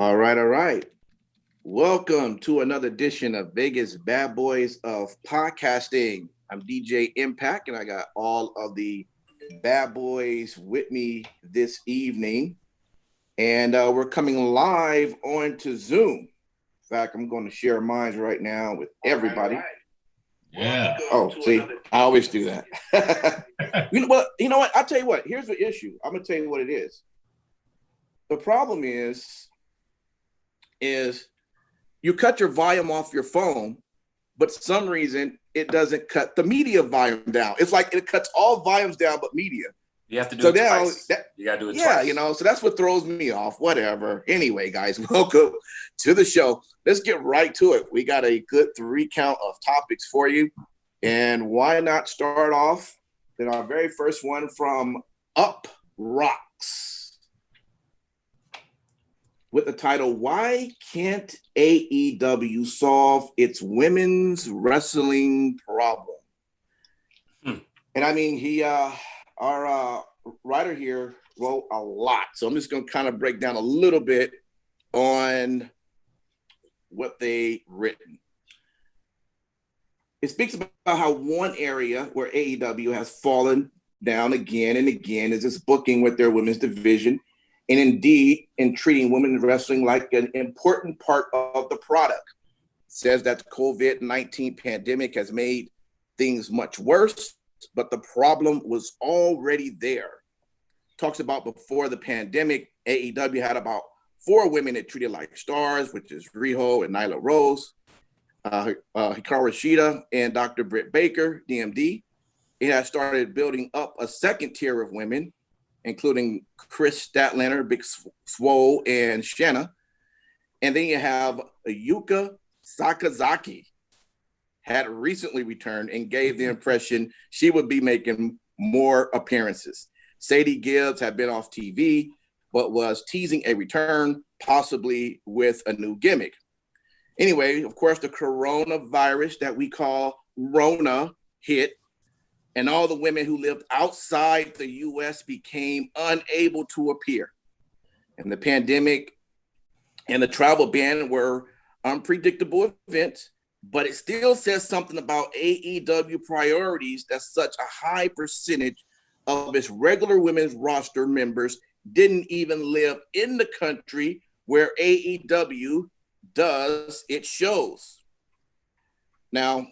All right, all right. Welcome to another edition of Vegas Bad Boys of Podcasting. I'm DJ Impact, and I got all of the bad boys with me this evening. And we're coming live onto Zoom. In fact, I'm going to share minds right now with everybody. Yeah. Oh, see, I always do that. You know what? I'll tell you what. Here's the issue. I'm going to tell you what it is. The problem is you cut your volume off your phone, but for some reason it doesn't cut the media volume down. It's like it cuts all volumes down but media. You have to do it twice. You got to do it twice. Yeah, so that's what throws me off. Whatever. Anyway, guys, welcome to the show. Let's get right to it. We got a good 3 count of topics for you. And why not start off with our very first one from Up Rocks with the title, Why Can't AEW Solve Its Women's Wrestling Problem? And I mean, our writer here wrote a lot. So I'm just going to kind of break down a little bit on what they written. It speaks about how one area where AEW has fallen down again and again is this booking with their women's division, and indeed in treating women's wrestling like an important part of the product. It says that the COVID-19 pandemic has made things much worse, but the problem was already there. Talks about before the pandemic, AEW had about 4 women it treated like stars, which is Riho and Nyla Rose, Hikaru Shida, and Dr. Britt Baker, DMD. It has started building up a second tier of women, including Chris Statlander, Big Swole, and Shanna. And then you have Yuka Sakazaki, had recently returned and gave the impression she would be making more appearances. Sadie Gibbs had been off TV, but was teasing a return, possibly with a new gimmick. Anyway, of course, the coronavirus that we call Rona hit, and all the women who lived outside the U.S. became unable to appear. And the pandemic and the travel ban were unpredictable events, but it still says something about AEW priorities that such a high percentage of its regular women's roster members didn't even live in the country where AEW does its shows. Now,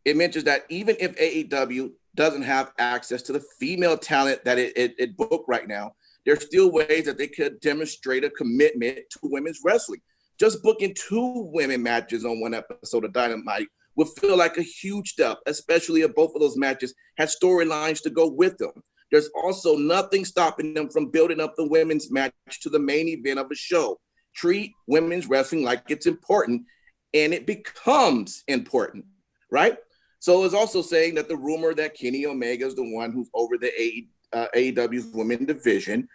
it mentions that even if AEW doesn't have access to the female talent that it booked right now, there's still ways that they could demonstrate a commitment to women's wrestling. Just booking 2 women matches on one episode of Dynamite would feel like a huge step, especially if both of those matches had storylines to go with them. There's also nothing stopping them from building up the women's match to the main event of a show. Treat women's wrestling like it's important, and it becomes important, right? So it's also saying that the rumor that Kenny Omega is the one who's over the AEW's women's division.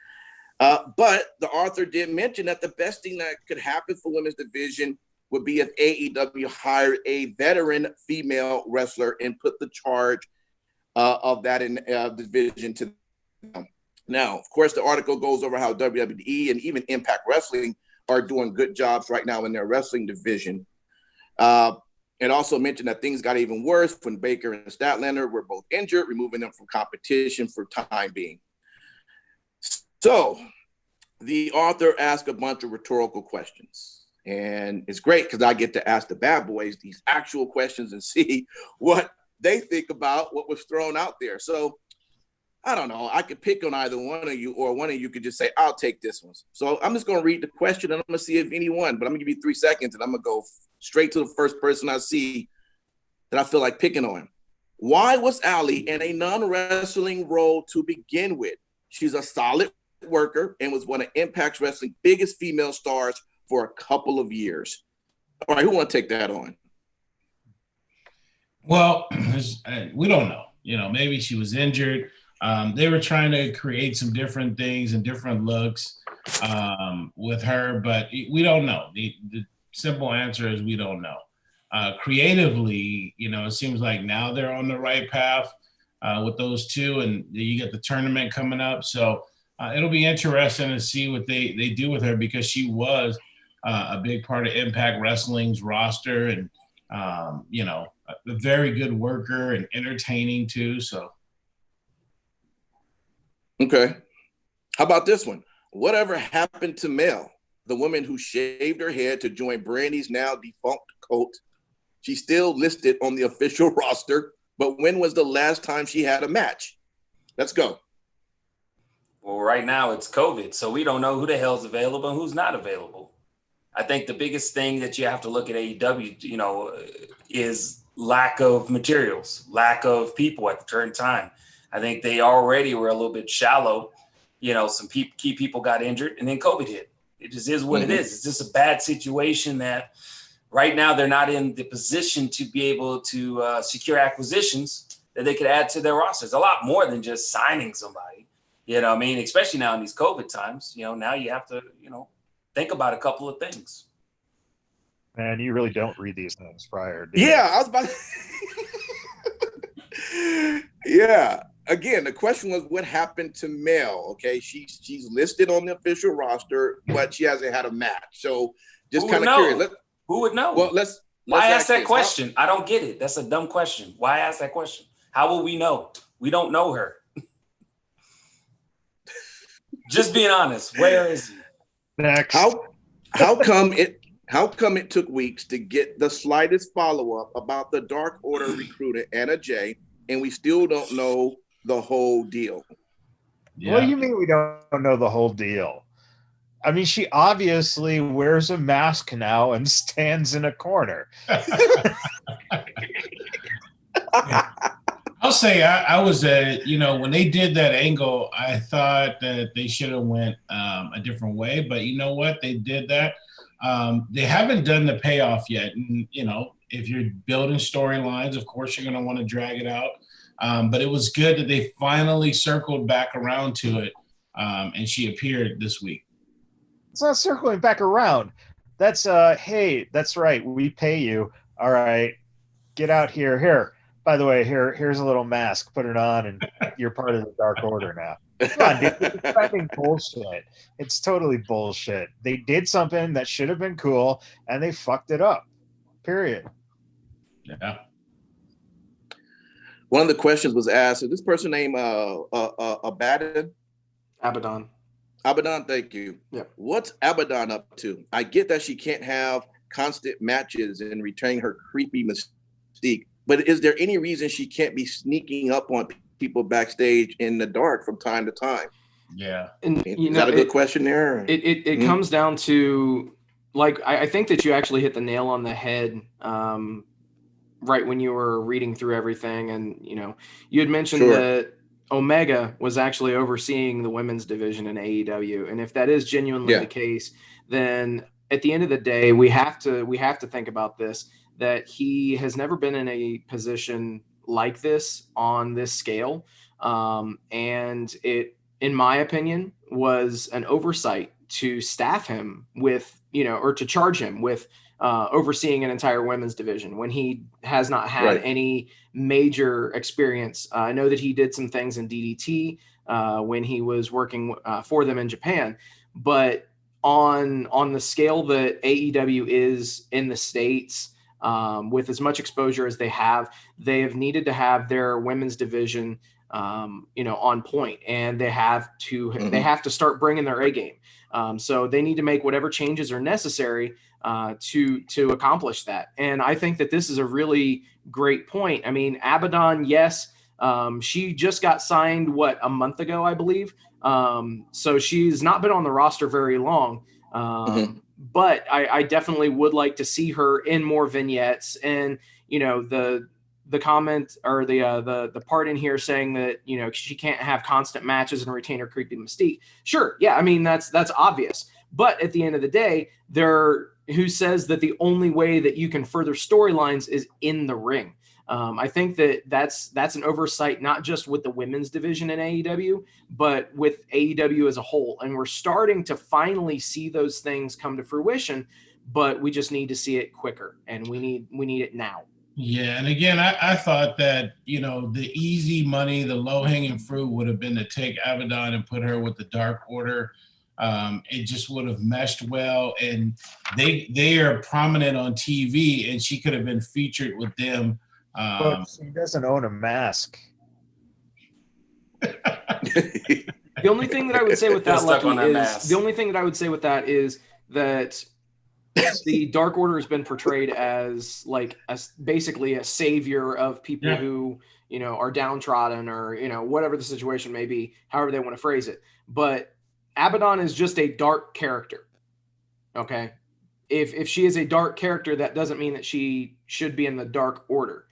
But the author did mention that the best thing that could happen for women's division would be if AEW hired a veteran female wrestler and put the charge of that in division to them. Now, of course, the article goes over how WWE and even Impact Wrestling are doing good jobs right now in their wrestling division. It also mentioned that things got even worse when Baker and Statlander were both injured, removing them from competition for time being. So the author asked a bunch of rhetorical questions, and it's great because I get to ask the bad boys these actual questions and see what they think about what was thrown out there. So I don't know. I could pick on either one of you, or one of you could just say, I'll take this one. So I'm just going to read the question, and I'm going to see if anyone, but I'm going to give you 3 seconds, and I'm going to go straight to the first person I see that I feel like picking on. Why was Allie in a non-wrestling role to begin with? She's a solid worker and was one of Impact Wrestling's biggest female stars for a couple of years. All right, who want to take that on? Well, we don't know. Maybe she was injured. They were trying to create some different things and different looks with her, but we don't know. The simple answer is we don't know. Creatively, it seems like now they're on the right path with those 2, and you get the tournament coming up. So it'll be interesting to see what they do with her, because she was a big part of Impact Wrestling's roster, and a very good worker and entertaining too. So, okay. How about this one? Whatever happened to Mel, the woman who shaved her head to join Brandy's now defunct cult? She's still listed on the official roster, but when was the last time she had a match? Let's go. Well, right now it's COVID, so we don't know who the hell's available and who's not available. I think the biggest thing that you have to look at AEW, is lack of materials, lack of people at the current time. I think they already were a little bit shallow. Some key people got injured, and then COVID hit. It just is what it is. It's just a bad situation that right now they're not in the position to be able to secure acquisitions that they could add to their rosters. A lot more than just signing somebody. Especially now in these COVID times, now you have to, think about a couple of things. Man, you really don't read these things prior. Yeah, I was about Yeah. Again, the question was what happened to Mel? Okay, she's listed on the official roster, but she hasn't had a match. So just kind of curious. Who would know? Well, why ask that question? I don't get it. That's a dumb question. Why ask that question? How will we know? We don't know her. Just being honest. Where is he? Next. How come it took weeks to get the slightest follow-up about the Dark Order recruiter Anna Jay, and we still don't know the whole deal? Yeah. What do you mean we don't know the whole deal? I mean, she obviously wears a mask now and stands in a corner. I'll say I was when they did that angle, I thought that they should have went a different way. But you know what? They did that. They haven't done the payoff yet. And, if you're building storylines, of course, you're going to want to drag it out. But it was good that they finally circled back around to it. And she appeared this week. It's not circling back around. That's, hey, that's right. We pay you. All right. Get out here. Here. By the way, here's a little mask. Put it on, and you're part of the Dark Order now. Come on, dude. It's fucking bullshit. It's totally bullshit. They did something that should have been cool, and they fucked it up. Period. Yeah. One of the questions was asked, is this person named Abaddon? Abaddon. Abaddon, thank you. Yeah. What's Abaddon up to? I get that she can't have constant matches and retain her creepy mystique, but is there any reason she can't be sneaking up on people backstage in the dark from time to time? Yeah. And is that a good question there? It comes down to, like, I think that you actually hit the nail on the head right when you were reading through everything. And, you had mentioned that Omega was actually overseeing the women's division in AEW. And if that is genuinely the case, then at the end of the day, we have to think about this, that he has never been in a position like this on this scale. And it, in my opinion, was an oversight to staff him with, or to charge him with overseeing an entire women's division when he has not had any major experience. I know that he did some things in DDT when he was working for them in Japan, but on the scale that AEW is in the States, with as much exposure as they have needed to have their women's division, on point, and they have to start bringing their A game. So they need to make whatever changes are necessary to accomplish that. And I think that this is a really great point. I mean, Abaddon, yes, she just got signed, a month ago, I believe. So she's not been on the roster very long. But I definitely would like to see her in more vignettes. And, the comment or the part in here saying that, she can't have constant matches and retain her creepy mystique. Sure. Yeah. I mean, that's obvious. But at the end of the day, who says that the only way that you can further storylines is in the ring. I think that's an oversight, not just with the women's division in AEW, but with AEW as a whole. And we're starting to finally see those things come to fruition, but we just need to see it quicker, and we need it now. Yeah, and again, I thought that, the easy money, the low-hanging fruit would have been to take Abaddon and put her with the Dark Order. It just would have meshed well, and they are prominent on TV, and she could have been featured with them. But she doesn't own a mask. The only thing that I would say with that, Lucky, is the only thing that I would say with that is that the Dark Order has been portrayed as like basically a savior of people who, are downtrodden or, whatever the situation may be, however they want to phrase it. But Abaddon is just a dark character. Okay. If she is a dark character, that doesn't mean that she should be in the Dark Order.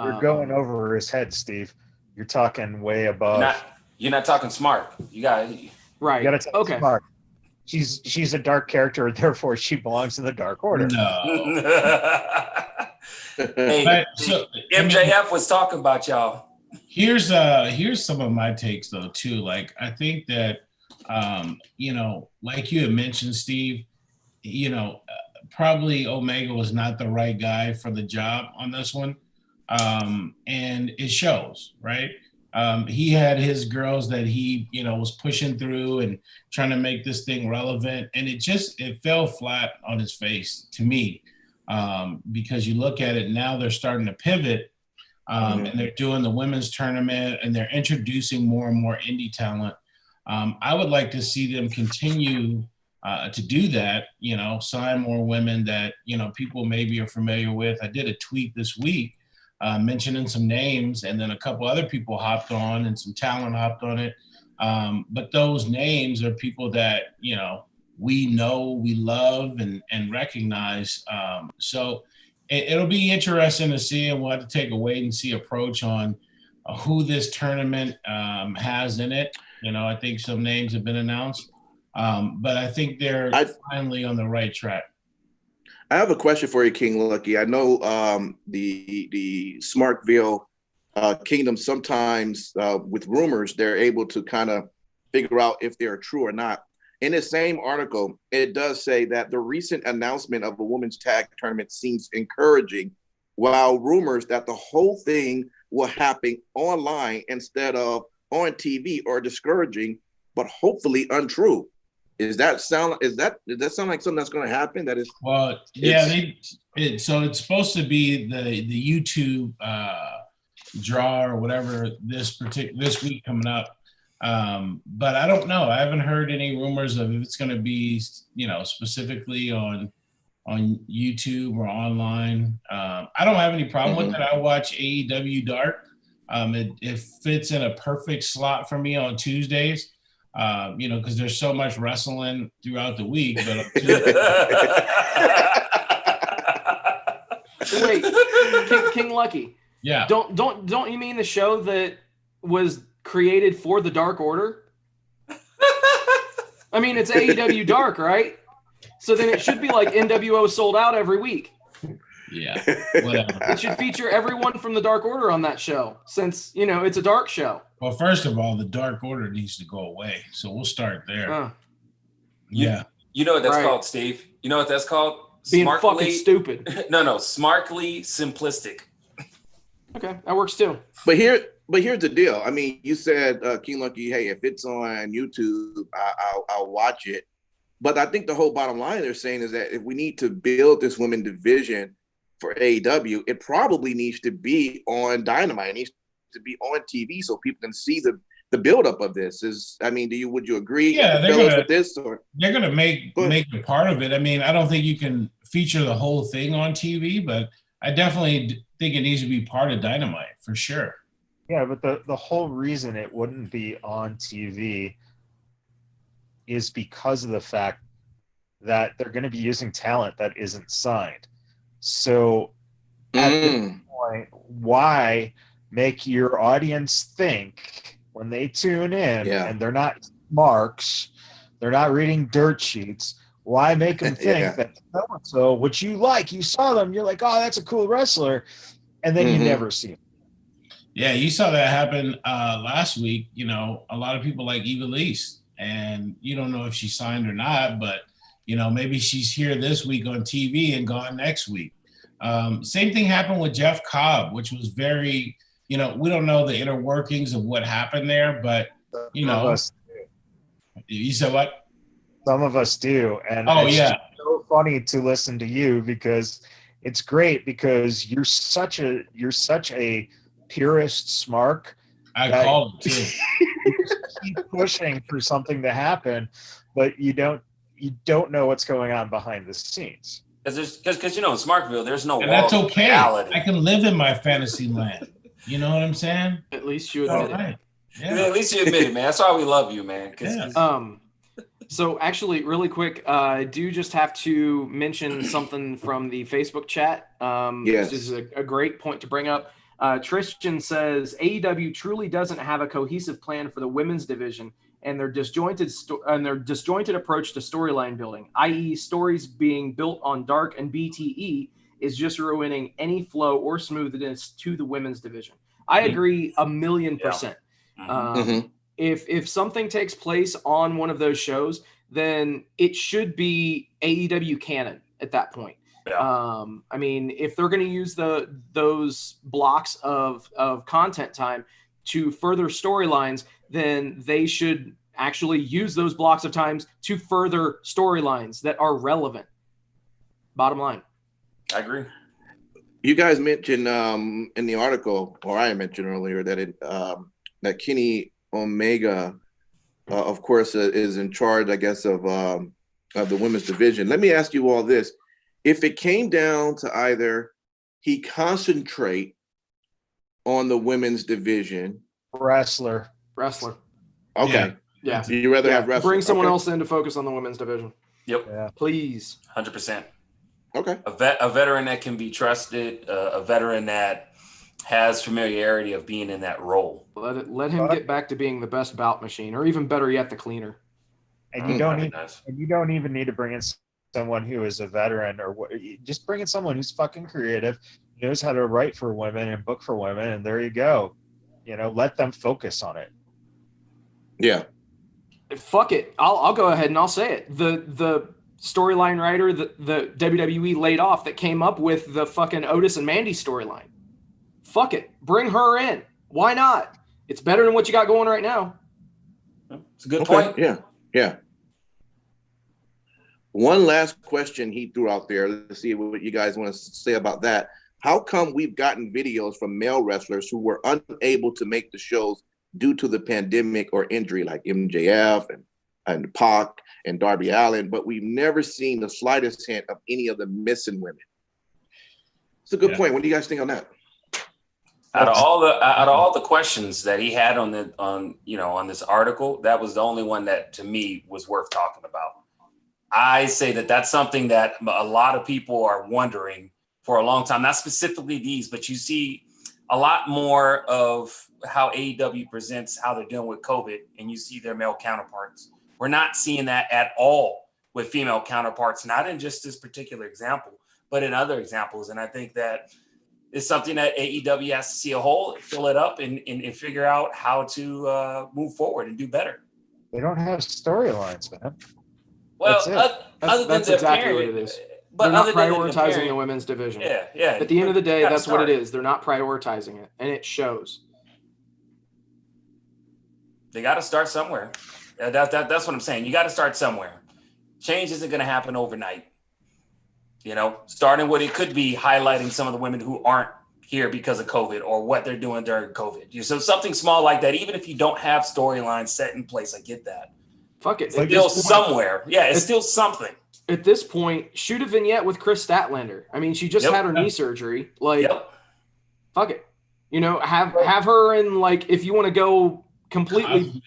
You're going over his head, Steve. You're talking way above. You're not talking smart. You got right. You got to talk smart. She's a dark character, therefore she belongs in the Dark Order. No. Hey, MJF was talking about y'all. Here's some of my takes though too. Like I think that like you had mentioned, Steve, probably Omega was not the right guy for the job on this one. And it shows, right? He had his girls that he, was pushing through and trying to make this thing relevant. And it fell flat on his face to me. Because you look at it now, they're starting to pivot and they're doing the women's tournament and they're introducing more and more indie talent. I would like to see them continue to do that, sign more women that, people maybe are familiar with. I did a tweet this week mentioning some names, and then a couple other people hopped on and some talent hopped on it. But those names are people that, we know, we love and recognize. So it'll be interesting to see, and we'll have to take a wait and see approach on who this tournament has in it. I think some names have been announced, but I think they're finally on the right track. I have a question for you, King Lucky. I know the Smartville Kingdom sometimes with rumors, they're able to kind of figure out if they're true or not. In the same article, it does say that the recent announcement of a women's tag tournament seems encouraging, while rumors that the whole thing will happen online instead of on TV are discouraging, but hopefully untrue. Does that sound like something that's going to happen? So it's supposed to be the YouTube draw or whatever this week coming up. But I don't know. I haven't heard any rumors of if it's going to be, specifically on YouTube or online. I don't have any problem with it. I watch AEW Dark. It fits in a perfect slot for me on Tuesdays. Because there's so much wrestling throughout the week. But wait, King Lucky. Yeah. Don't you mean the show that was created for the Dark Order? I mean, it's AEW Dark, right? So then it should be like NWO sold out every week. Yeah, whatever. It should feature everyone from the Dark Order on that show, since it's a dark show. Well, first of all, the Dark Order needs to go away, so we'll start there. Yeah. You know what that's called, Steve? You know what that's called? Being fucking stupid. No, smartly simplistic. Okay, that works too. But here's the deal. I mean, you said, King Lucky, hey, if it's on YouTube, I'll watch it. But I think the whole bottom line they're saying is that if we need to build this women division for AEW, it probably needs to be on Dynamite. It needs to be on TV so people can see the buildup of this. Would you agree? Yeah, with this, or they're gonna make it part of it. I mean, I don't think you can feature the whole thing on TV, but I definitely think it needs to be part of Dynamite for sure. Yeah, but the whole reason it wouldn't be on TV is because of the fact that they're going to be using talent that isn't signed. So at this point, why make your audience think when they tune in and they're not marks, they're not reading dirt sheets, why make them think that so-and-so, which you saw them, you're like, oh, that's a cool wrestler, and then you never see him. Yeah, you saw that happen last week. A lot of people like Eva Lise, and you don't know if she signed or not, but maybe she's here this week on TV and gone next week. Same thing happened with Jeff Cobb, which was very, we don't know the inner workings of what happened there, but you said what? Some of us do, and it's just so funny to listen to you because it's great because you're such a purist smart. I call it too. You keep pushing for something to happen, but you don't know what's going on behind the scenes. Because in Smartville, there's no. And that's okay. Reality. I can live in my fantasy land. You know what I'm saying? At least you admit it. Yeah. At least you admit it, man. That's why we love you, man. So actually, really quick, I do just have to mention something from the Facebook chat. This is a great point to bring up. Tristan says AEW truly doesn't have a cohesive plan for the women's division, and their disjointed approach to storyline building, i.e., stories being built on Dark and BTE, is just ruining any flow or smoothness to the women's division. I agree 1,000,000%. Yeah. If something takes place on one of those shows, then it should be AEW canon at that point. Yeah. I mean, if they're going to use those blocks of content time to further storylines, then they should actually use those blocks of times to further storylines that are relevant. Bottom line. I agree. You guys mentioned in the article, or I mentioned earlier, that that Kenny Omega, of course, is in charge, I guess, of the women's division. Let me ask you all this. If it came down to either he concentrate on the women's division. Wrestler. Okay. Yeah. Do you rather have wrestler? Bring someone else in to focus on the women's division. Yep. Yeah. Please. 100%. Okay. A veteran that can be trusted, a veteran that has familiarity of being in that role. Let him get back to being the best bout machine, or even better yet, the cleaner. And you don't even need to bring in someone who is a veteran, or just bring in someone who's fucking creative, knows how to write for women and book for women, and there you go. Let them focus on it. Yeah. Fuck it. I'll go ahead and I'll say it. The storyline writer that the WWE laid off that came up with the fucking Otis and Mandy storyline. Fuck it. Bring her in. Why not? It's better than what you got going right now. It's a good point. Yeah. One last question he threw out there. Let's see what you guys want to say about that. How come we've gotten videos from male wrestlers who were unable to make the shows due to the pandemic or injury, like MJF and Pac and Darby Allin, but we've never seen the slightest hint of any of the missing women? It's a good point. What do you guys think on that? Out of all the questions that he had on this article, that was the only one that to me was worth talking about. I say that's something that a lot of people are wondering for a long time, not specifically these, but you see a lot more of how AEW presents how they're dealing with COVID, and you see their male counterparts. We're not seeing that at all with female counterparts, not in just this particular example, but in other examples. And I think that it's something that AEW has to see a hole, fill it up, and figure out how to move forward and do better. They don't have storylines, man. Well, that's exactly what it is. But they're not prioritizing the women's division. Yeah. At the end of the day, that's what it is. They're not prioritizing it, and it shows. They got to start somewhere. That's what I'm saying. You got to start somewhere. Change isn't going to happen overnight. Starting what it could be highlighting some of the women who aren't here because of COVID or what they're doing during COVID. So something small like that, even if you don't have storylines set in place, I get that. Fuck it. It's still somewhere. Yeah, it's still something. At this point, shoot a vignette with Chris Statlander. I mean, she just had her knee surgery. Fuck it. Have her in, if you want to go completely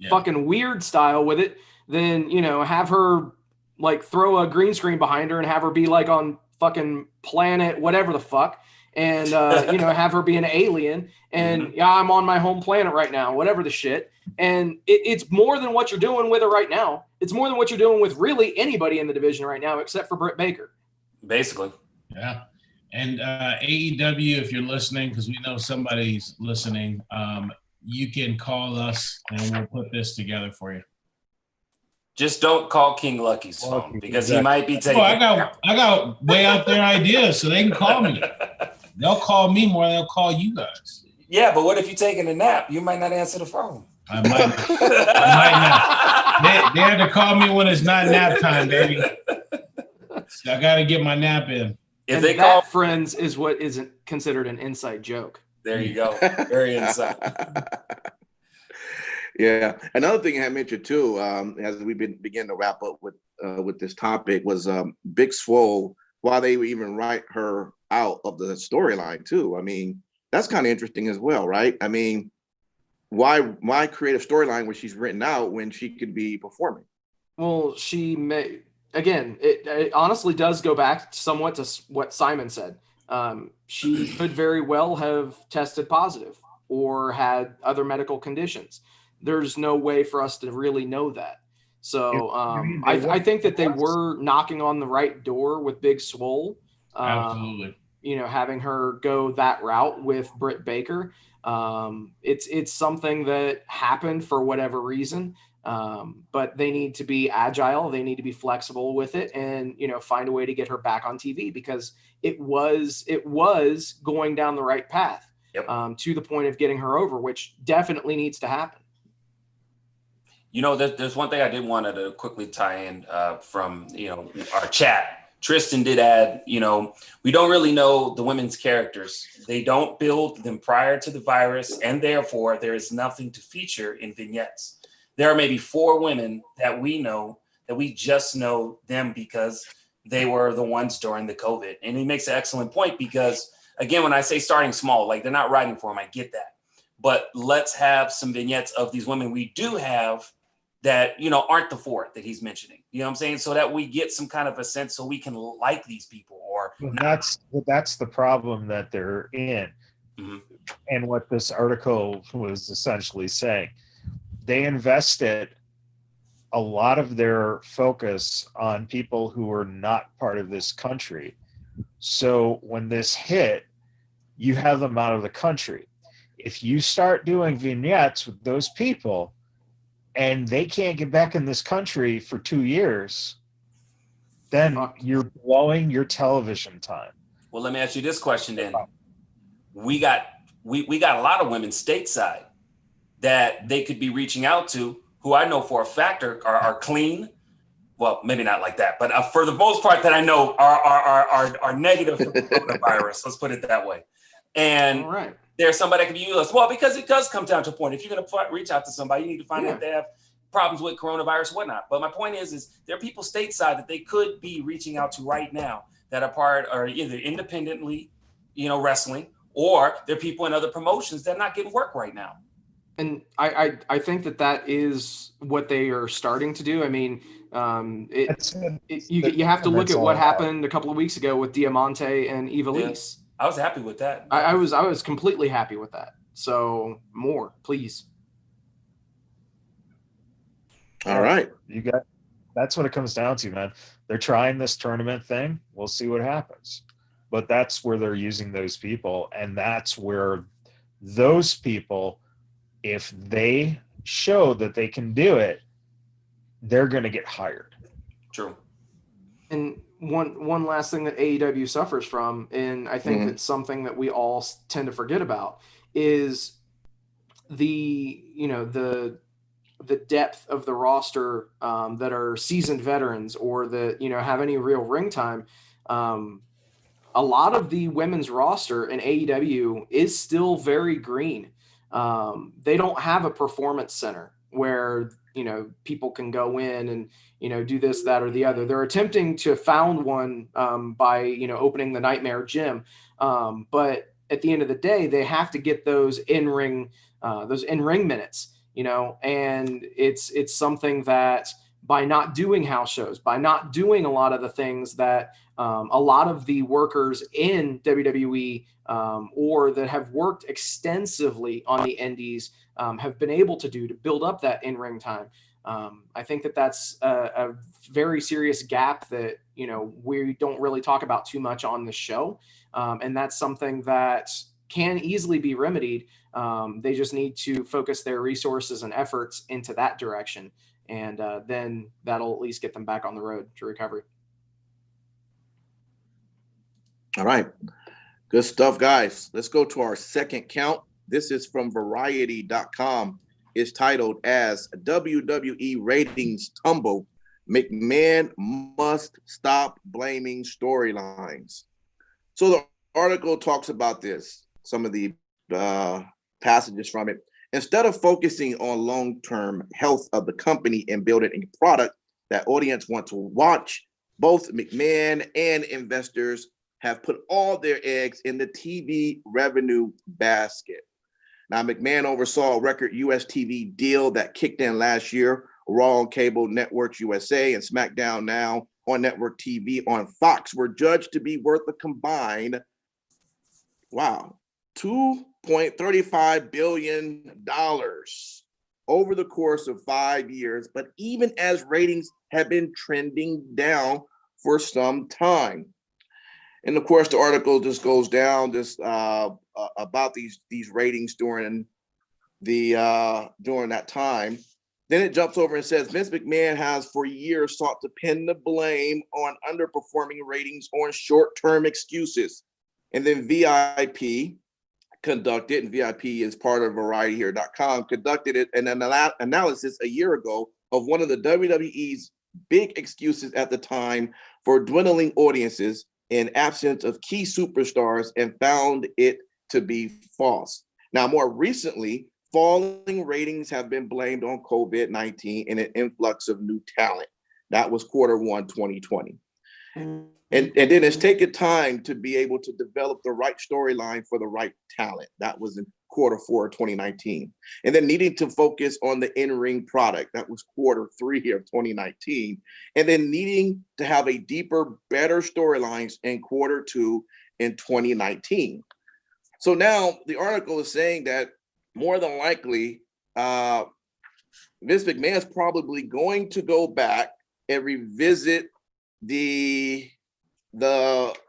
fucking weird style with it, then, have her throw a green screen behind her and have her be on fucking planet, whatever the fuck. And, have her be an alien and I'm on my home planet right now, whatever the shit. And it's more than what you're doing with her right now. It's more than what you're doing with really anybody in the division right now, except for Britt Baker. Basically. Yeah. And AEW, if you're listening, because we know somebody's listening, you can call us and we'll put this together for you. Just don't call King Lucky's phone because he might be taking. Well, I got way out there ideas, so they can call me. They'll call me more than they'll call you guys. Yeah, but what if you're taking a nap? You might not answer the phone. I might not. They have to call me when it's not nap time, baby. So I got to get my nap in. If they call friends is what isn't considered an inside joke. There you go. Very inside. Yeah. Another thing I mentioned too, as we begin to wrap up with this topic, was Big Swole. Why they would even write her out of the storyline too. I mean, that's kind of interesting as well, right? I mean, why create a storyline where she's written out when she could be performing? Well, she may. Again, it honestly does go back somewhat to what Simon said. She could very well have tested positive or had other medical conditions. There's no way for us to really know that. So I think that they were knocking on the right door with Big Swole. Absolutely. Having her go that route with Britt Baker. It's something that happened for whatever reason. But they need to be agile. They need to be flexible with it and, find a way to get her back on TV because it was going down the right path. Yep. To the point of getting her over, which definitely needs to happen. There's one thing I did want to quickly tie in from, our chat. Tristan did add, we don't really know the women's characters. They don't build them prior to the virus, and therefore there is nothing to feature in vignettes. There are maybe 4 women that we know that we just know them because they were the ones during the COVID. And he makes an excellent point because, again, when I say starting small, like they're not writing for them, I get that. But let's have some vignettes of these women we do have that, aren't the 4 that he's mentioning. You know what I'm saying? So that we get some kind of a sense so we can like these people or that's the problem that they're in. Mm-hmm. And what this article was essentially saying. They invested a lot of their focus on people who were not part of this country. So when this hit, you have them out of the country. If you start doing vignettes with those people and they can't get back in this country for 2 years, then you're blowing your television time. Well, let me ask you this question then. We got a lot of women stateside that they could be reaching out to, who I know for a fact are clean. Well, maybe not like that, but for the most part that I know are negative for the coronavirus. Let's put it that way. And there's somebody that can be useless. Well, because it does come down to a point. If you're going to reach out to somebody, you need to find out if they have problems with coronavirus or whatnot. But my point is there are people stateside that they could be reaching out to right now that are either independently, wrestling, or they're people in other promotions that are not getting work right now. And I think that is what they are starting to do. I mean, you have to look at what happened a couple of weeks ago with Diamante and Ivelisse. I was happy with that. I was completely happy with that. So more, please. All right. That's what it comes down to, man. They're trying this tournament thing. We'll see what happens. But that's where they're using those people. And that's where those people, if they show that they can do it, they're going to get hired. True. And one last thing that AEW suffers from, and I think it's something that we all tend to forget about, is the depth of the roster that are seasoned veterans or that have any real ring time. A lot of the women's roster in AEW is still very green. They don't have a performance center where people can go in and do this, that, or the other. They're attempting to found one by opening the Nightmare Gym, but at the end of the day, they have to get those in-ring minutes. And it's something that by not doing house shows, by not doing a lot of the things that a lot of the workers in WWE or that have worked extensively on the indies have been able to do to build up that in-ring time. I think that's a very serious gap that, we don't really talk about too much on the show. And that's something that can easily be remedied. They just need to focus their resources and efforts into that direction. and then that'll at least get them back on the road to recovery. All right. Good stuff, guys. Let's go to our second count. This is from Variety.com. It's titled as WWE Ratings Tumble. McMahon must stop blaming storylines. So the article talks about this, some of the passages from it. Instead of focusing on long-term health of the company and building a product that audience want to watch, both McMahon and investors have put all their eggs in the TV revenue basket. Now, McMahon oversaw a record US TV deal that kicked in last year. Raw on cable networks USA and SmackDown Now on network TV on Fox were judged to be worth a combined, wow, $2.35 billion over the course of 5 years. But even as ratings have been trending down for some time. And of course, the article just goes down about these ratings during that time. Then it jumps over and says Vince McMahon has for years sought to pin the blame on underperforming ratings on short-term excuses. And then VIP conducted, and VIP is part of VarietyHere.com, conducted an analysis a year ago of one of the WWE's big excuses at the time for dwindling audiences in absence of key superstars and found it to be false. Now, more recently, falling ratings have been blamed on COVID-19 and an influx of new talent. That was Q1 2020. And then it's taken time to be able to develop the right storyline for the right talent. That was in Q4 2019. And then needing to focus on the in-ring product. That was Q3 of 2019. And then needing to have a deeper, better storylines in Q2 in 2019. So now the article is saying that more than likely, Vince McMahon is probably going to go back and revisit the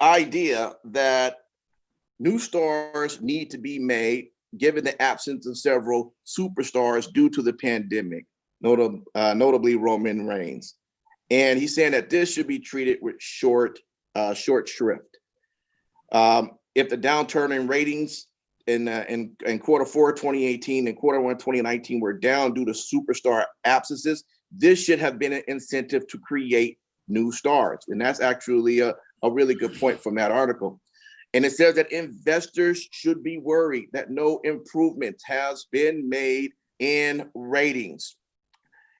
idea that new stars need to be made given the absence of several superstars due to the pandemic, notably Roman Reigns. And he's saying that this should be treated with short shrift. If the downturn in ratings in Q4 2018 and Q1 2019 were down due to superstar absences, this should have been an incentive to create new stars. And that's actually a really good point from that article. And it says that investors should be worried that no improvement has been made in ratings.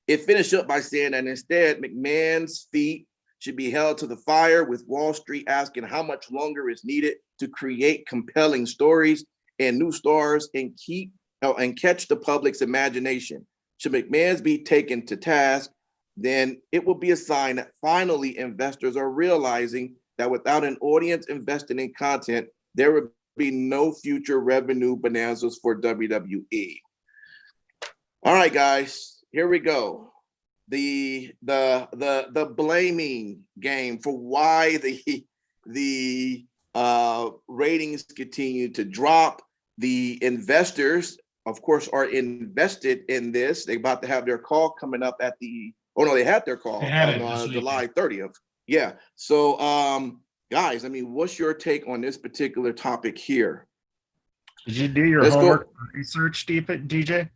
It finished up by saying that instead, McMahon's feet should be held to the fire, with Wall Street asking how much longer is needed to create compelling stories and new stars and catch the public's imagination. Should McMahon's be taken to task, then it will be a sign that finally investors are realizing that without an audience investing in content, there would be no future revenue bonanzas for WWE. All right, guys, here we go. The blaming game for why the ratings continue to drop. The investors, of course, are invested in this. They're about to have their call coming up at they had their call on July 30th. Yeah. So, guys, I mean, what's your take on this particular topic here? Did you do your homework research, DJ?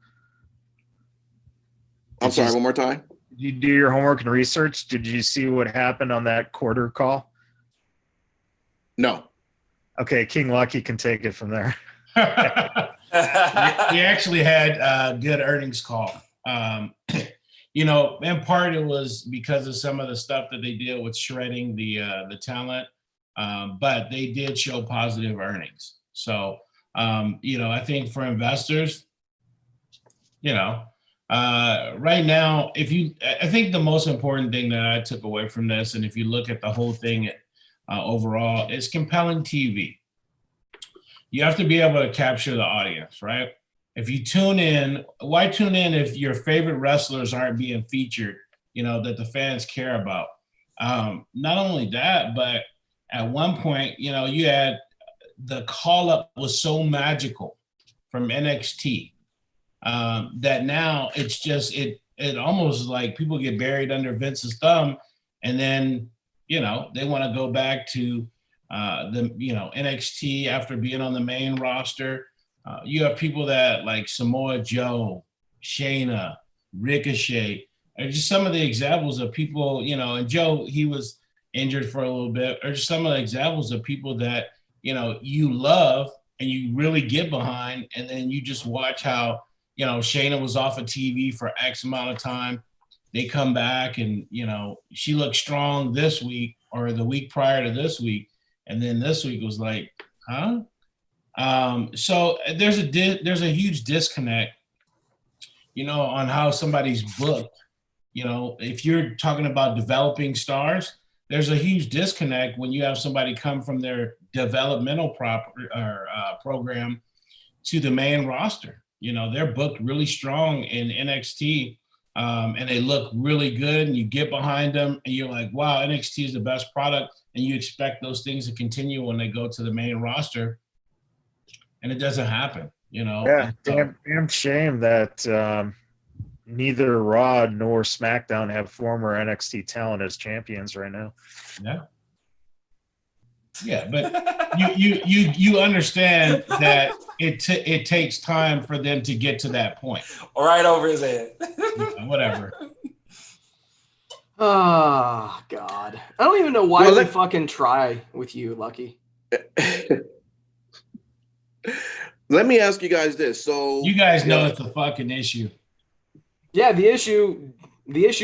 I'm sorry, one more time. Did you do your homework and research? Did you see what happened on that quarter call? No. Okay, King Lucky can take it from there. We actually had a good earnings call. In part it was because of some of the stuff that they did with shredding the talent, but they did show positive earnings. So, I think for investors, right now, I think the most important thing that I took away from this, and if you look at the whole thing overall, is compelling TV. You have to be able to capture the audience, right? If you tune in, why tune in if your favorite wrestlers aren't being featured, that the fans care about? Not only that, but at one point, you had the call-up was so magical from NXT that now it's just, it almost like people get buried under Vince's thumb, and then they want to go back to the NXT after being on the main roster. You have people that like Samoa Joe, Shayna, Ricochet, are just some of the examples of people, and Joe, he was injured for a little bit, or just some of the examples of people that, you love and you really get behind, and then you just watch how, Shayna was off of TV for X amount of time. They come back and, she looked strong this week or the week prior to this week. And then this week was like, huh? So there's a huge disconnect, on how somebody's booked. If you're talking about developing stars, there's a huge disconnect when you have somebody come from their developmental program to the main roster. They're booked really strong in NXT, and they look really good, and you get behind them and you're like, wow, NXT is the best product, and you expect those things to continue when they go to the main roster, and it doesn't happen. Yeah, damn shame that neither Raw nor SmackDown have former NXT talent as champions right now. Yeah, but you understand that it takes time for them to get to that point. Right over his head. Whatever. Oh God, I don't even know why we fucking try with you, Lucky. Let me ask you guys this. So you guys know it's a fucking issue. Yeah, the issue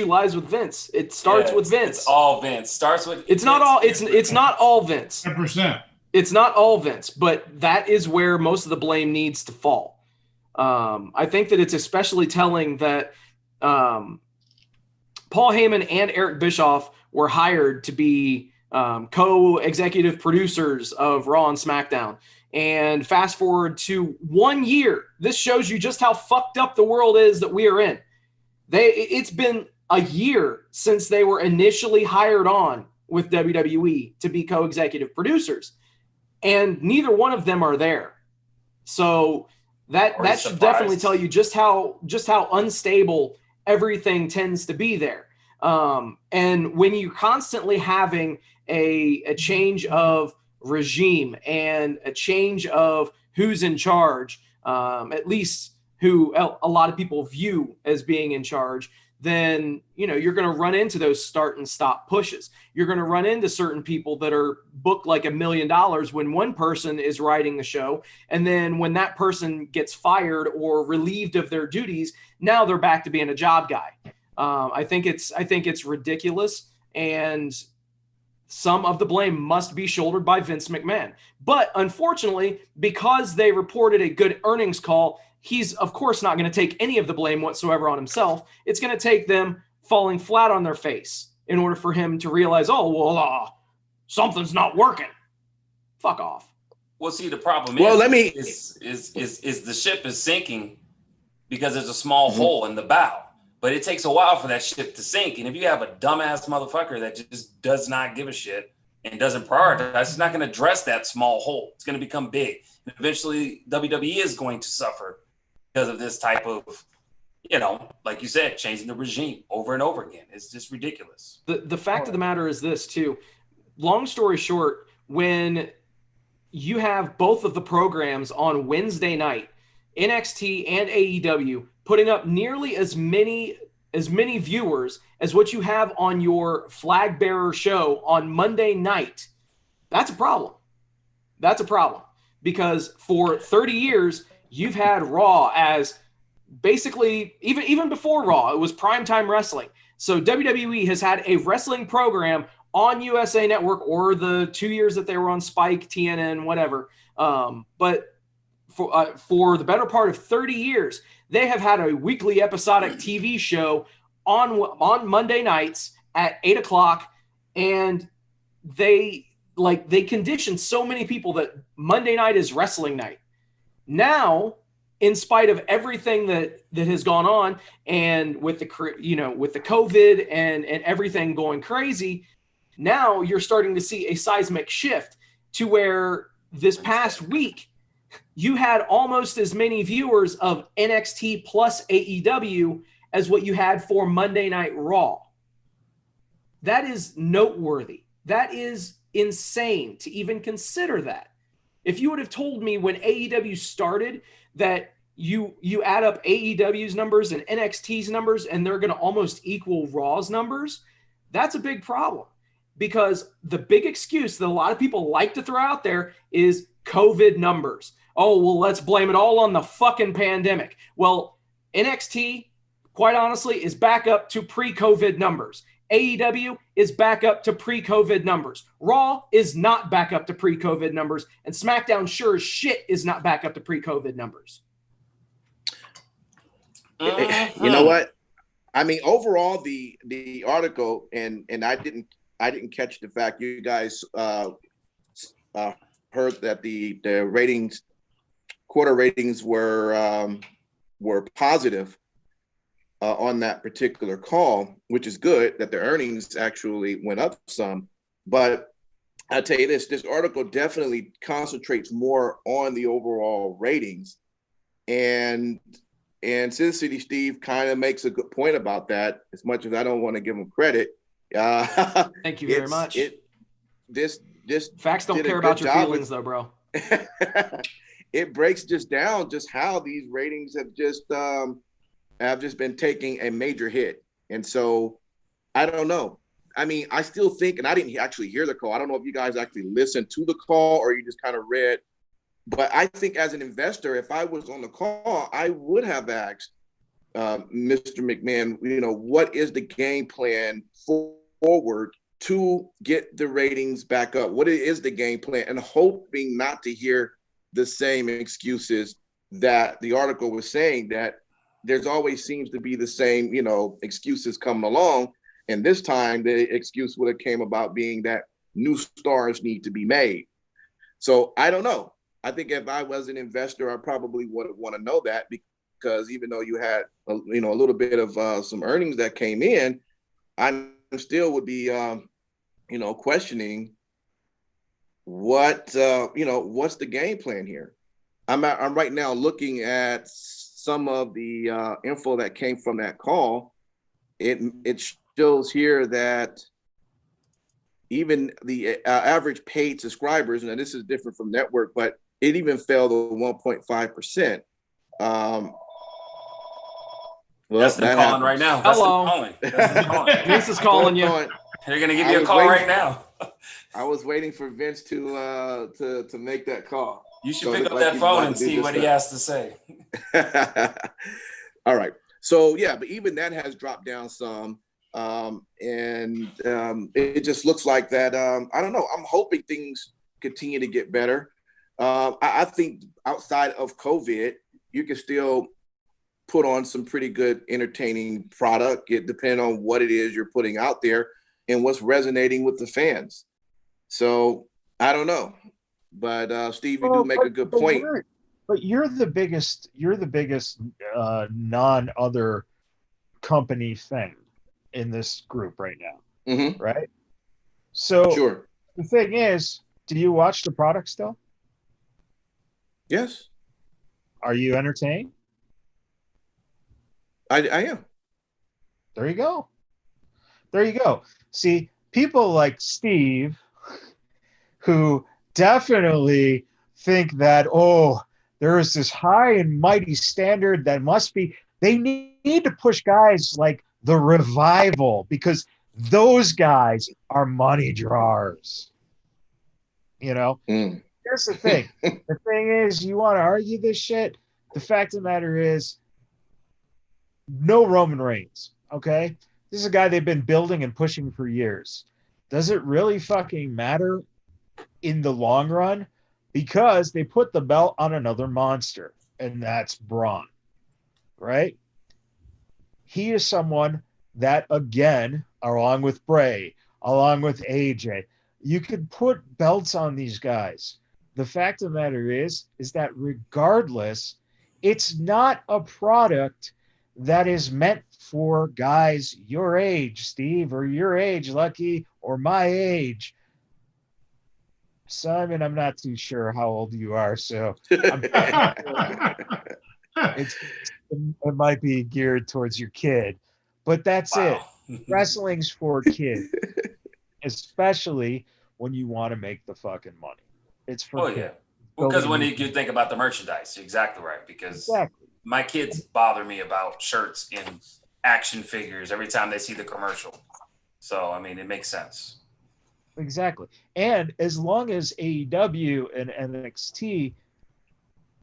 lies with Vince. It starts with Vince. It's all Vince. Starts with It's not all Vince. 100%. It's not all Vince, but that is where most of the blame needs to fall. I think that it's especially telling that Paul Heyman and Eric Bischoff were hired to be co-executive producers of Raw and SmackDown. And fast forward to 1 year, this shows you just how fucked up the world is that we are in. It's been a year since they were initially hired on with WWE to be co-executive producers, and neither one of them are there. So that should definitely tell you just how unstable everything tends to be there. And when you're constantly having a change of regime and a change of who's in charge, at least who a lot of people view as being in charge, then you're going to run into those start and stop pushes. You're going to run into certain people that are booked like $1 million when one person is writing the show, and then when that person gets fired or relieved of their duties, now they're back to being a job guy. I think it's ridiculous, and some of the blame must be shouldered by Vince McMahon. But unfortunately, because they reported a good earnings call, he's of course not going to take any of the blame whatsoever on himself. It's going to take them falling flat on their face in order for him to realize, something's not working. Fuck off. Well, see, the problem is the ship is sinking because there's a small hole in the bow. But it takes a while for that ship to sink. And if you have a dumbass motherfucker that just does not give a shit and doesn't prioritize, it's not going to address that small hole. It's going to become big. And eventually, WWE is going to suffer because of this type of, like you said, changing the regime over and over again. It's just ridiculous. The fact of the matter is this, too. Long story short, when you have both of the programs on Wednesday night, NXT and AEW, putting up nearly as many viewers as what you have on your flag bearer show on Monday night, that's a problem. That's a problem, because for 30 years you've had Raw as basically, even before Raw, it was primetime wrestling. So WWE has had a wrestling program on USA Network, or the 2 years that they were on Spike, TNN, whatever. But for the better part of 30 years, they have had a weekly episodic TV show on Monday nights at 8:00, and they conditioned so many people that Monday night is wrestling night. Now, in spite of everything that has gone on, and with the COVID and everything going crazy, now you're starting to see a seismic shift to where this past week you had almost as many viewers of NXT plus AEW as what you had for Monday Night Raw. That is noteworthy. That is insane to even consider that. If you would have told me when AEW started that you add up AEW's numbers and NXT's numbers and they're going to almost equal Raw's numbers, that's a big problem. Because the big excuse that a lot of people like to throw out there is COVID numbers. Oh, well, let's blame it all on the fucking pandemic. Well, NXT, quite honestly, is back up to pre-COVID numbers. AEW is back up to pre-COVID numbers. Raw is not back up to pre-COVID numbers. And SmackDown sure as shit is not back up to pre-COVID numbers. You know what? I mean, overall, the article, and I didn't catch the fact you guys heard that the ratings, quarter ratings were positive on that particular call, which is good that the earnings actually went up some. But I'll tell you this article definitely concentrates more on the overall ratings. And Sin City Steve kind of makes a good point about that, as much as I don't want to give him credit. Thank you very much. This facts don't care about your feelings, though, bro. It breaks just down just how these ratings have just been taking a major hit. And so I don't know. I mean, I still think, and I didn't actually hear the call. I don't know if you guys actually listened to the call or you just kind of read. But I think as an investor, if I was on the call, I would have asked Mr. McMahon, what is the game plan forward to get the ratings back up? What is the game plan? And hoping not to hear the same excuses that the article was saying, that there's always seems to be the same, excuses coming along. And this time the excuse would have came about being that new stars need to be made. So I don't know. I think if I was an investor, I probably would want to know that, because even though you had, a little bit of some earnings that came in, I still would be, questioning what's the game plan here. I'm right now looking at some of the info that came from that call. It shows here that even the average paid subscribers, and this is different from network, but it even fell to 1.5%. That's them calling right now. Hello. Vince is calling you. They're going to give you a call right now. I was waiting for Vince to make that call. You should pick up that phone and see what he has to say. All right. So, yeah, but even that has dropped down some. It just looks like that. I don't know. I'm hoping things continue to get better. I think outside of COVID, you can still put on some pretty good entertaining product, depending on what it is you're putting out there and what's resonating with the fans. So I don't know, but Steve, you do make a good point. But you're the biggest non-other company thing in this group right now, right? So sure. The thing is, do you watch the product still? Yes. Are you entertained? I am. There you go. See, people like Steve, who definitely think that, there is this high and mighty standard that must be, they need to push guys like the Revival, because those guys are money drawers. Here's the thing. The thing is, you want to argue this shit? The fact of the matter is, no Roman Reigns, okay? This is a guy they've been building and pushing for years. Does it really fucking matter in the long run? Because they put the belt on another monster, and that's Braun, right? He is someone that, again, along with Bray, along with AJ, you could put belts on these guys. The fact of the matter is that regardless, it's not a product that is meant for guys your age, Steve, or your age, Lucky, or my age. Simon, I'm not too sure how old you are, so It might be geared towards your kid, but that's it. Wrestling's for kids, especially when you want to make the fucking money. It's for kids. Yeah. Well, because when you think about the merchandise, you're exactly right. Because my kids bother me about shirts and action figures every time they see the commercial. So, I mean, it makes sense. Exactly. And as long as AEW and NXT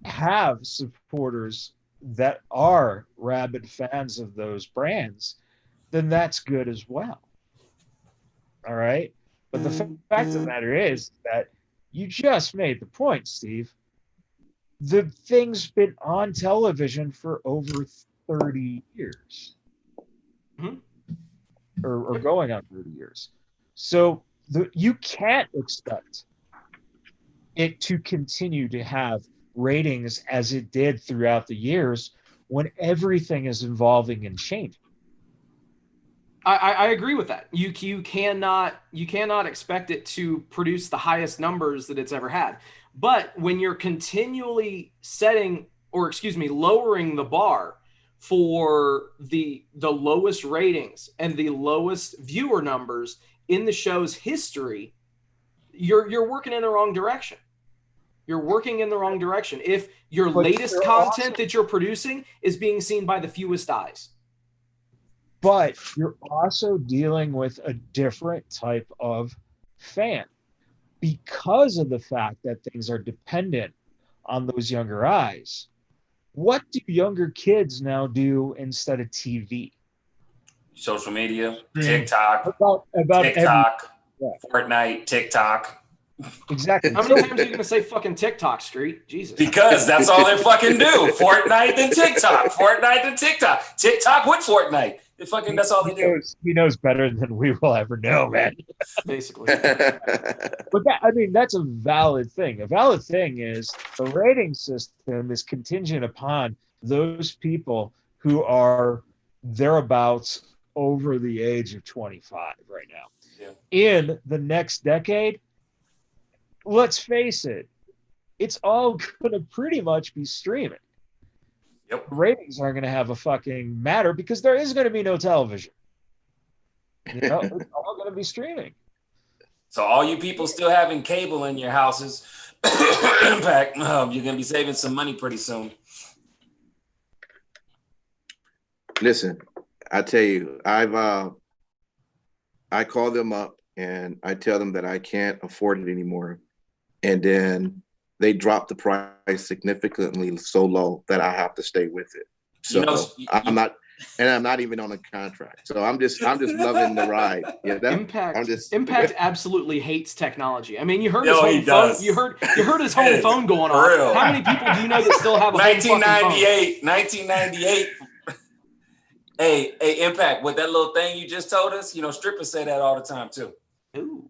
have supporters that are rabid fans of those brands, then that's good as well. All right. But the fact of the matter is that you just made the point, Steve. The thing's been on television for over 30 years. Mm-hmm. Or going on 30 years. So you can't expect it to continue to have ratings as it did throughout the years when everything is evolving and changing. I agree with that. You cannot expect it to produce the highest numbers that it's ever had. But when you're continually lowering the bar for the lowest ratings and the lowest viewer numbers in the show's history, you're working in the wrong direction. You're working in the wrong direction if your latest content that you're producing is being seen by the fewest eyes. But you're also dealing with a different type of fan because of the fact that things are dependent on those younger eyes. What do younger kids now do instead of TV? Social media, TikTok, Fortnite, TikTok. Exactly. How many times are you going to say fucking TikTok, Street? Jesus. Because that's all they fucking do. Fortnite and TikTok. Fortnite and TikTok. TikTok with Fortnite. That's all they do. He knows better than we will ever know, man. Basically. But that's a valid thing. A valid thing is the rating system is contingent upon those people who are thereabouts over the age of 25 right now. Yeah. In the next decade, let's face it, it's all going to pretty much be streaming. Yep. Ratings aren't going to have a fucking matter because there is going to be no television. It's all going to be streaming. So all you people still having cable in your houses, Impact, you're going to be saving some money pretty soon. Listen, I tell you, I call them up and I tell them that I can't afford it anymore. And then they drop the price significantly so low that I have to stay with it. So I'm not even on a contract. So I'm just loving the ride. Yeah, Impact absolutely hates technology. I mean, you heard his home phone. You heard his home phone going off. Real. How many people do you know that still have a 1998? Hey, Impact, with that little thing you just told us, strippers say that all the time too. Ooh.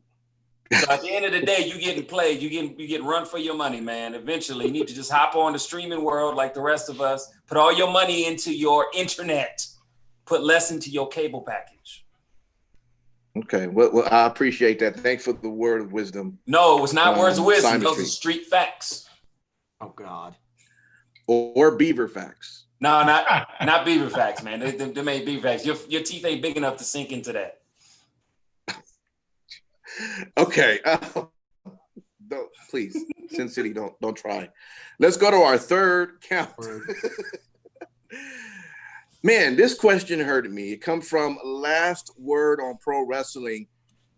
So at the end of the day, you getting played, you getting run for your money, man. Eventually, you need to just hop on the streaming world like the rest of us. Put all your money into your internet. Put less into your cable package. Okay, well, I appreciate that. Thanks for the word of wisdom. No, it's not words of wisdom. Those are street facts. Oh God. Or beaver facts. No, not beaver facts, man. They made beaver facts. Your teeth ain't big enough to sink into that. Okay. Please, Sin City, don't try. Let's go to our third count. Man, this question hurted me. It comes from Last Word on Pro Wrestling.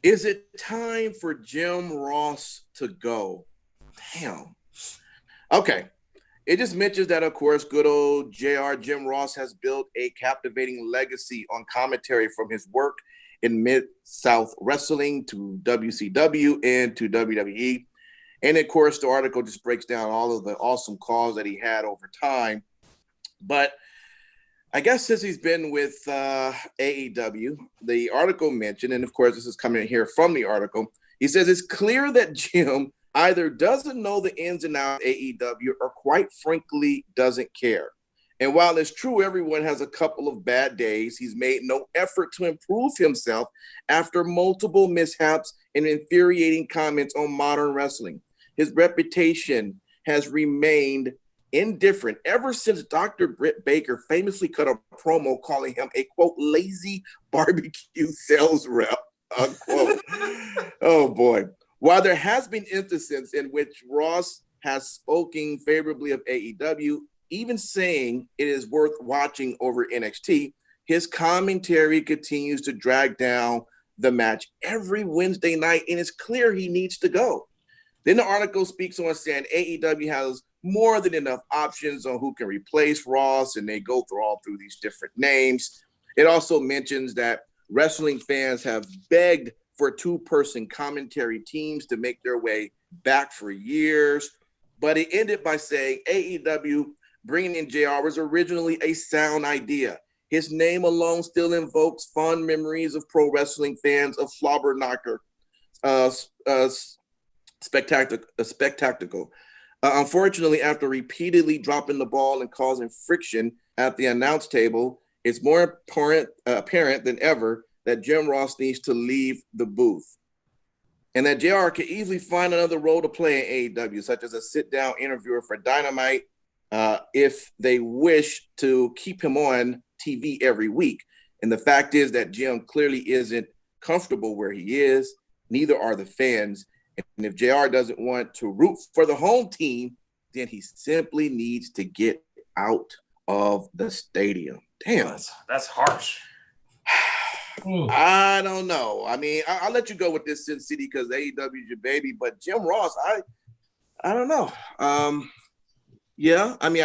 Is it time for Jim Ross to go? Damn. Okay. It just mentions that, of course, good old JR Jim Ross has built a captivating legacy on commentary from his work in Mid-South Wrestling to WCW and to WWE. And, of course, the article just breaks down all of the awesome calls that he had over time. But I guess since he's been with AEW, the article mentioned, and, of course, this is coming here from the article, he says it's clear that Jim either doesn't know the ins and outs of AEW or, quite frankly, doesn't care. And while it's true everyone has a couple of bad days, he's made no effort to improve himself after multiple mishaps and infuriating comments on modern wrestling. His reputation has remained indifferent ever since Dr. Britt Baker famously cut a promo calling him a, quote, lazy barbecue sales rep, unquote. Oh, boy. While there has been instances in which Ross has spoken favorably of AEW, even saying it is worth watching over NXT, his commentary continues to drag down the match every Wednesday night, and it's clear he needs to go. Then the article speaks on saying AEW has more than enough options on who can replace Ross, and they go through these different names. It also mentions that wrestling fans have begged for two-person commentary teams to make their way back for years, but it ended by saying AEW bringing in JR was originally a sound idea. His name alone still invokes fond memories of pro wrestling fans of Slobber Knocker spectacle. Unfortunately, after repeatedly dropping the ball and causing friction at the announce table, it's more apparent than ever that Jim Ross needs to leave the booth, and that JR could easily find another role to play in AEW, such as a sit-down interviewer for Dynamite, if they wish to keep him on TV every week. And the fact is that Jim clearly isn't comfortable where he is. Neither are the fans. And if JR doesn't want to root for the home team, then he simply needs to get out of the stadium. Damn. That's harsh. I don't know. I mean, I'll let you go with this, Sin City, because AEW is your baby. But Jim Ross, I don't know. Yeah, I mean,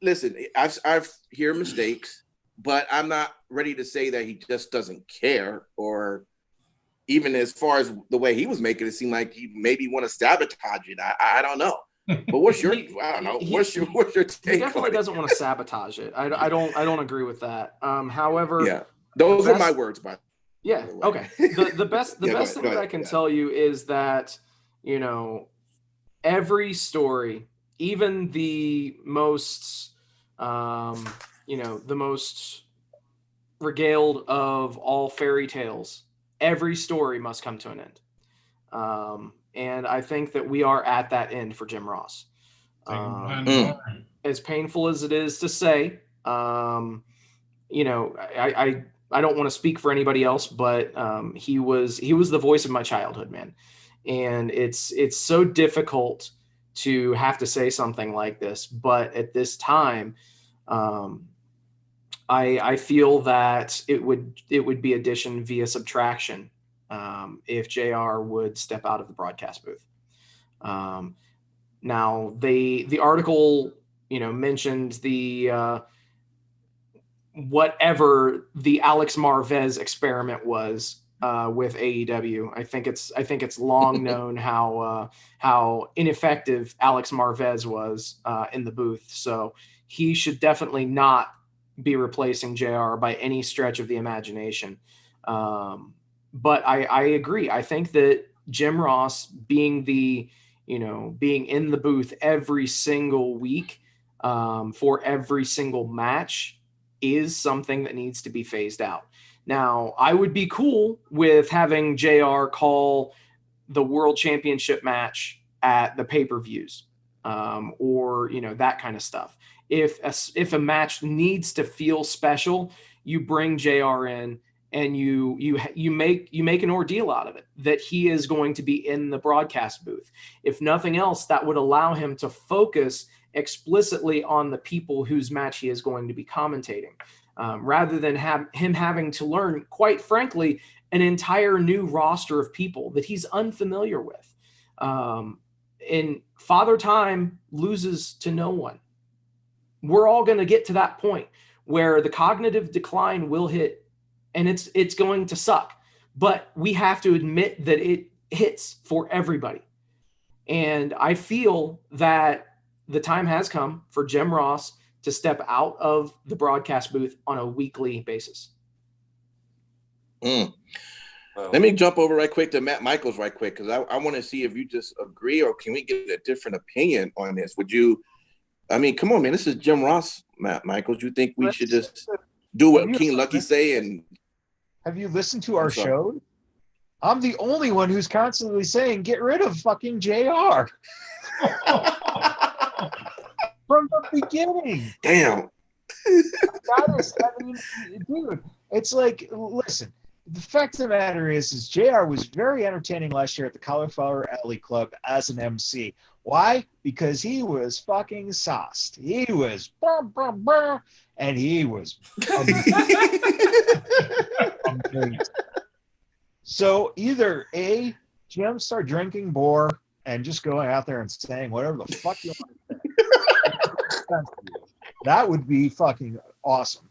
listen, I've heard mistakes, but I'm not ready to say that he just doesn't care, or even as far as the way he was making it seem like he maybe want to sabotage it. I don't know. But what's your I don't know. What's your take? He definitely doesn't want to sabotage it. I don't agree with that. However, yeah, those are my words, by yeah. the way. Okay. The best thing that I can tell you is that, you know, every story, even the most the most regaled of all fairy tales, every story must come to an end. And I think that we are at that end for Jim Ross. As painful as it is to say, I don't want to speak for anybody else, but he was the voice of my childhood, man. And it's so difficult to have to say something like this, but at this time, I feel that it would be addition via subtraction if JR would step out of the broadcast booth. Now the article, mentioned the whatever the Alex Marvez experiment was with AEW. I think it's long known how ineffective Alex Marvez was in the booth. So he should definitely not be replacing JR by any stretch of the imagination. But I agree. I think that Jim Ross being in the booth every single week for every single match is something that needs to be phased out. Now, I would be cool with having JR call the World Championship match at the pay-per-views, or that kind of stuff. If a match needs to feel special, you bring JR in and you make an ordeal out of it, that he is going to be in the broadcast booth. If nothing else, that would allow him to focus explicitly on the people whose match he is going to be commentating, rather than him having to learn, quite frankly, an entire new roster of people that he's unfamiliar with. And Father Time loses to no one. We're all going to get to that point where the cognitive decline will hit, and it's going to suck. But we have to admit that it hits for everybody. And I feel that the time has come for Jim Ross to step out of the broadcast booth on a weekly basis. Let me jump over right quick to Matt Michaels right quick, because I want to see if you just agree, or can we get a different opinion on this? Come on, man, this is Jim Ross, Matt Michaels. You think we should just do what King Lucky say? And have you listened to our show? I'm the only one who's constantly saying, get rid of fucking JR. from the beginning. Damn. That is, I mean, dude, it's like, listen, the fact of the matter is JR was very entertaining last year at the Cauliflower Alley Club as an MC. Why? Because he was fucking sauced. He was and he was amazing. So either A, Jim, start drinking more and just going out there and saying whatever the fuck you want to say. That would be fucking awesome.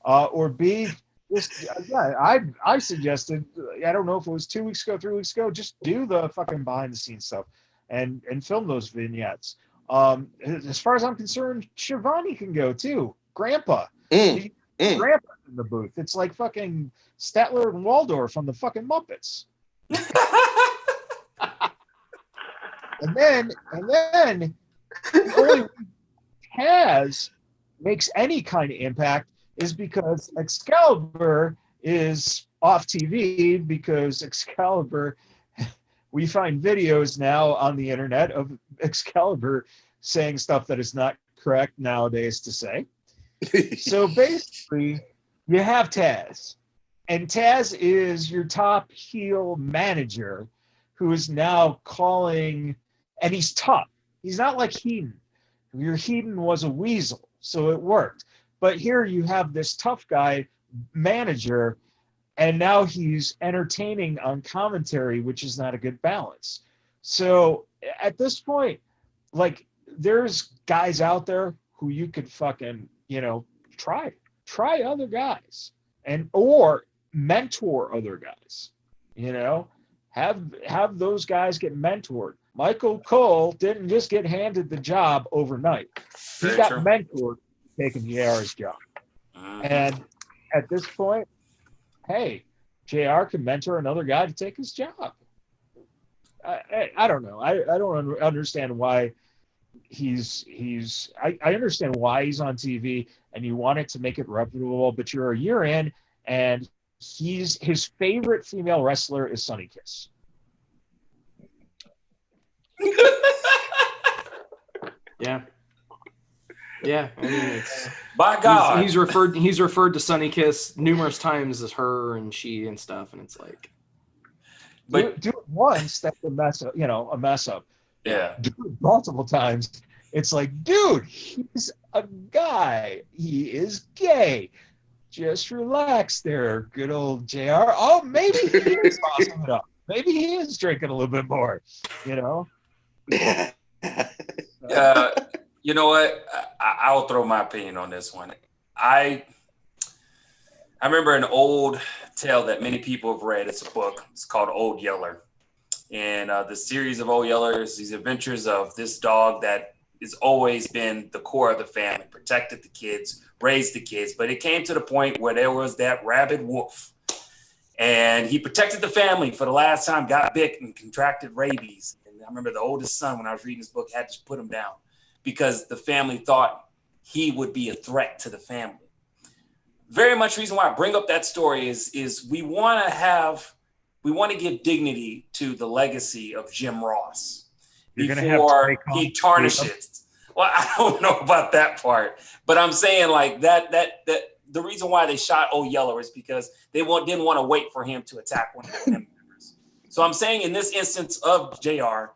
Or B, just I suggested, I don't know if it was 2 weeks ago, 3 weeks ago, just do the fucking behind the scenes stuff and film those vignettes. As far as I'm concerned, Shivani can go too. Grandpa. Grandpa in the booth. It's like fucking Statler and Waldorf from the fucking Muppets. and then the only way Taz makes any kind of impact is because Excalibur is off TV, because Excalibur, we find videos now on the internet of Excalibur saying stuff that is not correct nowadays to say. So basically, you have Taz, and Taz is your top heel manager who is now calling, and he's tough. He's not like Heaton. Your Heaton was a weasel, so it worked. But here you have this tough guy manager, and now he's entertaining on commentary, which is not a good balance. So at this point, like, there's guys out there who you could fucking, try other guys, and or mentor other guys, have those guys get mentored. Michael Cole didn't just get handed the job overnight. He got mentored taking JR's job. And at this point, hey, JR can mentor another guy to take his job. I don't know. I don't understand why I understand why he's on TV and you want it to make it reputable, but you're a year in and his favorite female wrestler is Sunny Kiss. Yeah. I mean, it's, by God, he's referred to Sunny Kiss numerous times as her and she and stuff, and it's like, but do it once, that's a mess up. Yeah. Do it multiple times. It's like, dude, he's a guy. He is gay. Just relax there, good old JR. Oh, maybe he is awesome it up. Maybe he is drinking a little bit more, You know what? I'll throw my opinion on this one. I remember an old tale that many people have read. It's a book. It's called Old Yeller. And the series of Old Yeller is these adventures of this dog that has always been the core of the family, protected the kids, raised the kids. But it came to the point where there was that rabid wolf. And he protected the family for the last time, got bit and contracted rabies. And I remember the oldest son, when I was reading this book, had to put him down because the family thought he would be a threat to the family. Very much reason why I bring up that story is we want to give dignity to the legacy of Jim Ross before he tarnishes. Well, I don't know about that part, but I'm saying like that the reason why they shot Old Yeller is because they didn't want to wait for him to attack one of their family members. So I'm saying in this instance of JR,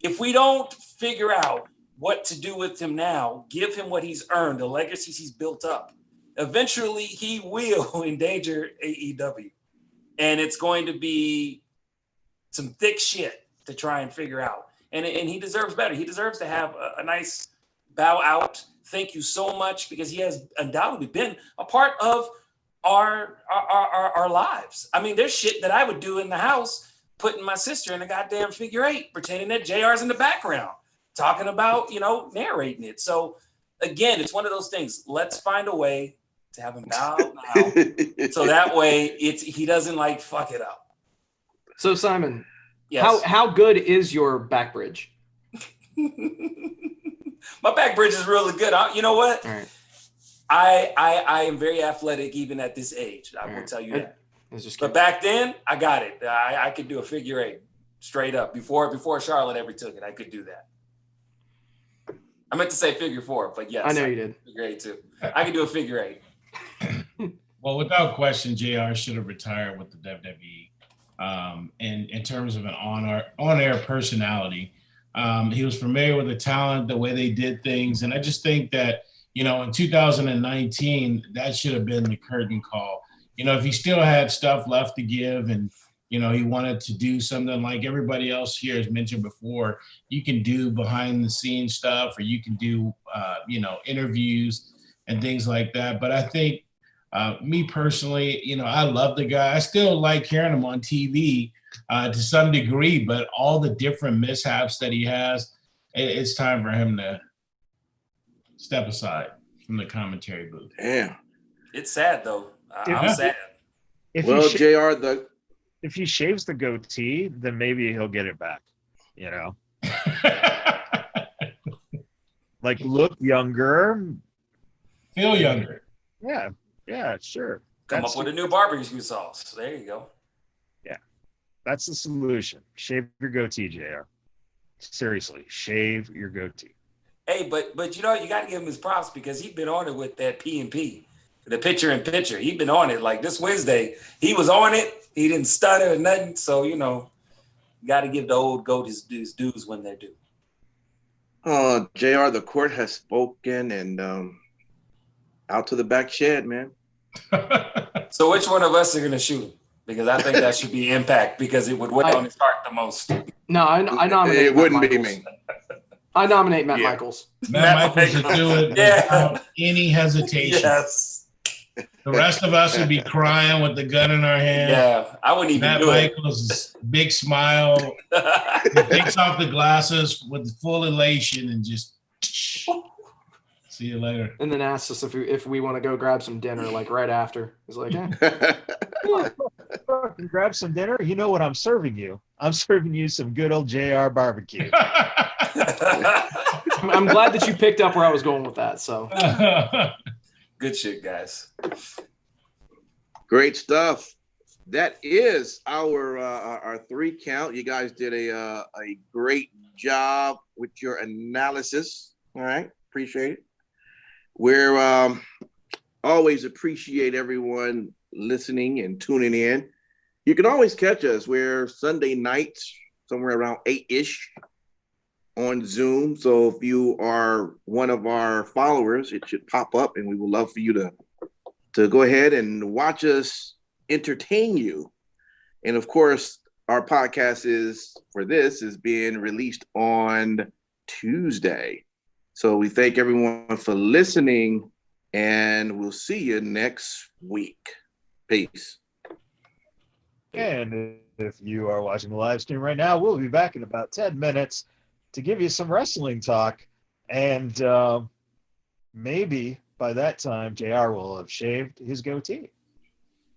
if we don't figure out what to do with him now, give him what he's earned, the legacies he's built up, eventually he will endanger AEW. And it's going to be some thick shit to try and figure out. And he deserves better. He deserves to have a nice bow out. Thank you so much, because he has undoubtedly been a part of our lives. I mean, there's shit that I would do in the house, putting my sister in a goddamn figure eight, pretending that JR's in the background, talking about, narrating it. So again, it's one of those things. Let's find a way to have him bow out, so that way he doesn't like fuck it up. So Simon, yes. how good is your back bridge? My back bridge is really good. You know what? All right. I am very athletic even at this age. I will tell you that. But back then, I got it. I could do a figure eight straight up. Before Charlotte ever took it, I could do that. I meant to say figure 4, but yes. I know you did. Figure 8 too. I can do a figure 8. Well, without question, JR should have retired with the WWE. In terms of an on-air personality, he was familiar with the talent, the way they did things, and I just think that in 2019 that should have been the curtain call. If he still had stuff left to give, and he wanted to do something like everybody else here has mentioned before, you can do behind the scenes stuff, or you can do interviews and things like that. But I think. Me personally, I love the guy. I still like hearing him on TV to some degree, but all the different mishaps that he has, it's time for him to step aside from the commentary booth. Damn. It's sad, though. I'm sad. If he shaves the goatee, then maybe he'll get it back. Like, look younger. Feel younger. Yeah. Yeah, sure. Come up with a new barbecue sauce. There you go. Yeah, that's the solution. Shave your goatee, JR. Seriously, shave your goatee. Hey, but you got to give him his props because he's been on it with that P&P, the picture in picture. He's been on it like this Wednesday. He was on it. He didn't stutter or nothing. So got to give the old goat his dues when they're due. Oh, JR, the court has spoken, and out to the back shed, man. So which one of us are going to shoot him? Because I think that should be Impact because it would weigh on his heart the most. No, I nominate it Matt wouldn't Michaels. Be me. I nominate Matt Michaels. Matt Michaels would do it without any hesitation. Yes. The rest of us would be crying with the gun in our hand. Yeah, I wouldn't even Matt do Michaels' big smile. He takes off the glasses with full elation and just see you later. And then asks us if we want to go grab some dinner, like right after. He's like, yeah. Grab some dinner. You know what I'm serving you? I'm serving you some good old JR barbecue. I'm glad that you picked up where I was going with that. So good shit, guys. Great stuff. That is our 3 count. You guys did a great job with your analysis. All right, appreciate it. We're always appreciate everyone listening and tuning in. You can always catch us. We're Sunday nights, somewhere around 8-ish on Zoom. So if you are one of our followers, it should pop up, and we would love for you to go ahead and watch us entertain you. And of course, our podcast is being released on Tuesday. So we thank everyone for listening, and we'll see you next week. Peace. And if you are watching the live stream right now, we'll be back in about 10 minutes to give you some wrestling talk. And maybe by that time, JR will have shaved his goatee.